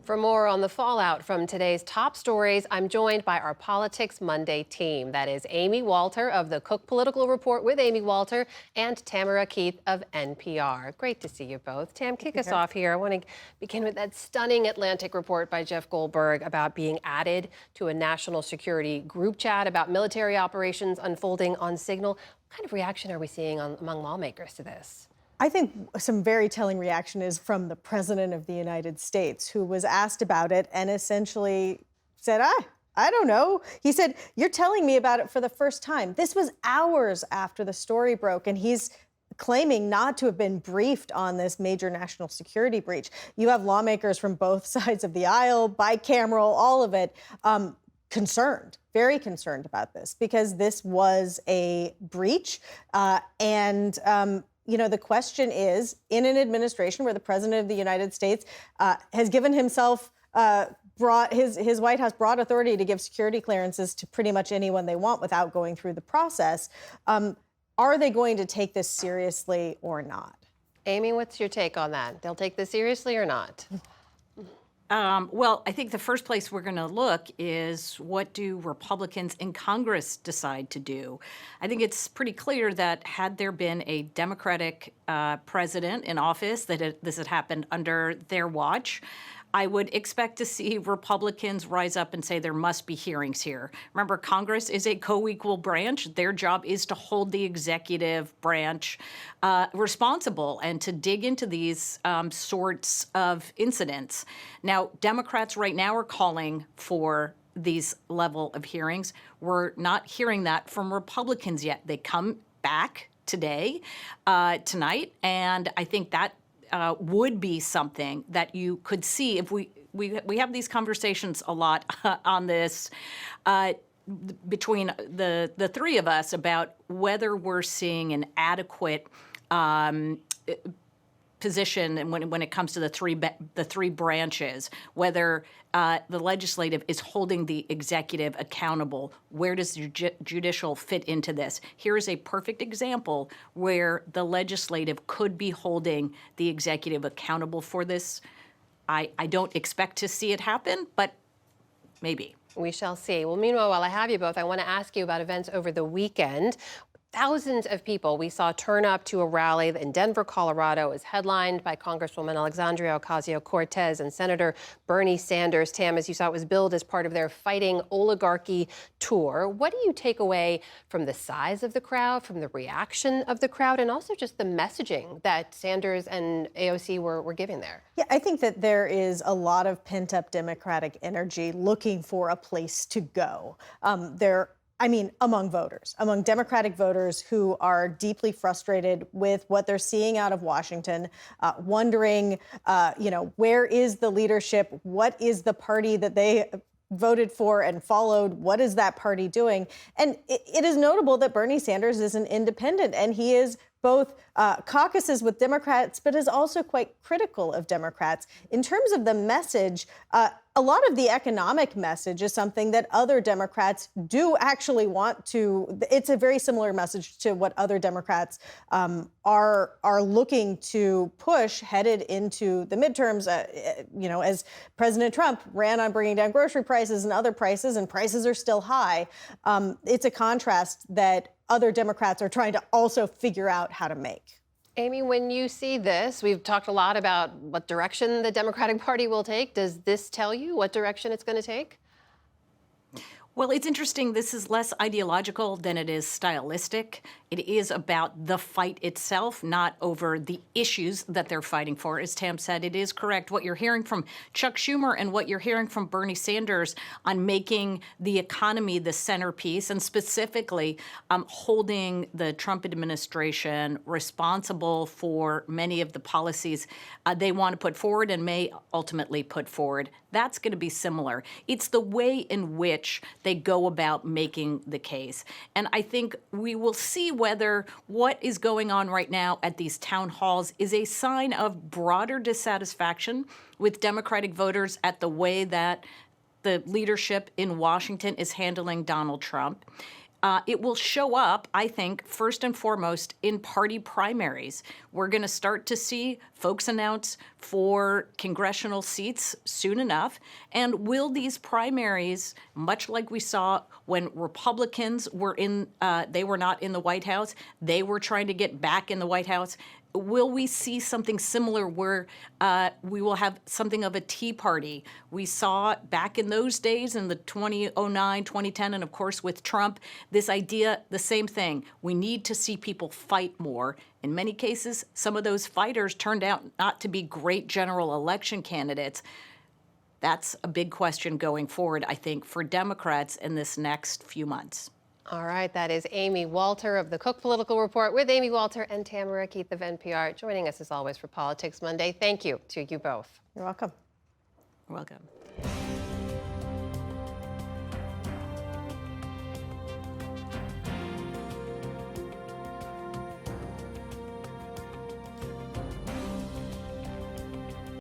For more on the fallout from today's top stories, I'm joined by our Politics Monday team. That is Amy Walter of the Cook Political Report with Amy Walter and Tamara Keith of NPR. Great to see you both. Tam, kick us off here. I want to begin with that stunning Atlantic report by Jeff Goldberg about being added to a national security group chat about military operations unfolding on Signal. What kind of reaction are we seeing among lawmakers to this? I think some very telling reaction is from the President of the United States, who was asked about it and essentially said, I don't know. He said, you're telling me about it for the first time. This was hours after the story broke, and he's claiming not to have been briefed on this major national security breach. You have lawmakers from both sides of the aisle, bicameral, all of it, concerned, very concerned about this, because this was a breach. The question is, in an administration where the President of the United States has given himself, brought his White House broad authority to give security clearances to pretty much anyone they want without going through the process, are they going to take this seriously or not? Amy, what's your take on that? They'll take this seriously or not? Well, I think the first place we're going to look is what do Republicans in Congress decide to do? I think it's pretty clear that had there been a Democratic president in office, that this had happened under their watch, I would expect to see Republicans rise up and say there must be hearings here. Remember, Congress is a co-equal branch. Their job is to hold the executive branch responsible and to dig into these sorts of incidents. Now, Democrats right now are calling for these level of hearings. We're not hearing that from Republicans yet. They come back today, tonight, and I think that would be something that you could see if we have these conversations a lot on this between the three of us about whether we're seeing an adequate position and when it comes to the three branches, whether the legislative is holding the executive accountable. Where does the judicial fit into this? Here is a perfect example where the legislative could be holding the executive accountable for this. I don't expect to see it happen, but maybe. We shall see. Well, meanwhile, while I have you both, I want to ask you about events over the weekend. Thousands of people we saw turn up to a rally in Denver, Colorado. It was headlined by Congresswoman Alexandria Ocasio-Cortez and Senator Bernie Sanders. Tam, as you saw, it was billed as part of their Fighting Oligarchy tour. What do you take away from the size of the crowd, from the reaction of the crowd, and also just the messaging that Sanders and AOC were giving there? Yeah, I think that there is a lot of pent-up Democratic energy looking for a place to go. Among voters, among Democratic voters who are deeply frustrated with what they're seeing out of Washington, wondering, where is the leadership? What is the party that they voted for and followed? What is that party doing? And it is notable that Bernie Sanders is an independent, and he is both caucuses with Democrats, but is also quite critical of Democrats. In terms of the message, a lot of the economic message is something that other Democrats do actually want to. It's a very similar message to what other Democrats are looking to push headed into the midterms. As President Trump ran on bringing down grocery prices and other prices, and prices are still high. It's a contrast that other Democrats are trying to also figure out how to make. Amy, when you see this, we've talked a lot about what direction the Democratic Party will take. Does this tell you what direction it's going to take? Well, it's interesting. This is less ideological than it is stylistic. It is about the fight itself, not over the issues that they're fighting for. As Tam said, it is correct. What you're hearing from Chuck Schumer and what you're hearing from Bernie Sanders on making the economy the centerpiece and specifically holding the Trump administration responsible for many of the policies they want to put forward and may ultimately put forward. That's going to be similar. It's the way in which they go about making the case. And I think we will see whether what is going on right now at these town halls is a sign of broader dissatisfaction with Democratic voters at the way that the leadership in Washington is handling Donald Trump. it will show up, I think, first and foremost in party primaries. We're going to start to see folks announce for congressional seats soon enough. And will these primaries, much like we saw when Republicans were they were not in the White House, they were trying to get back in the White House, will we see something similar where we will have something of a Tea Party? We saw back in those days in the 2009, 2010, and of course with Trump, this idea, the same thing. We need to see people fight more. In many cases, some of those fighters turned out not to be great general election candidates. That's a big question going forward, I think, for Democrats in this next few months. All right, that is Amy Walter of the Cook Political Report with Amy Walter and Tamara Keith of NPR joining us as always for Politics Monday. Thank you to you both. You're welcome. You're welcome.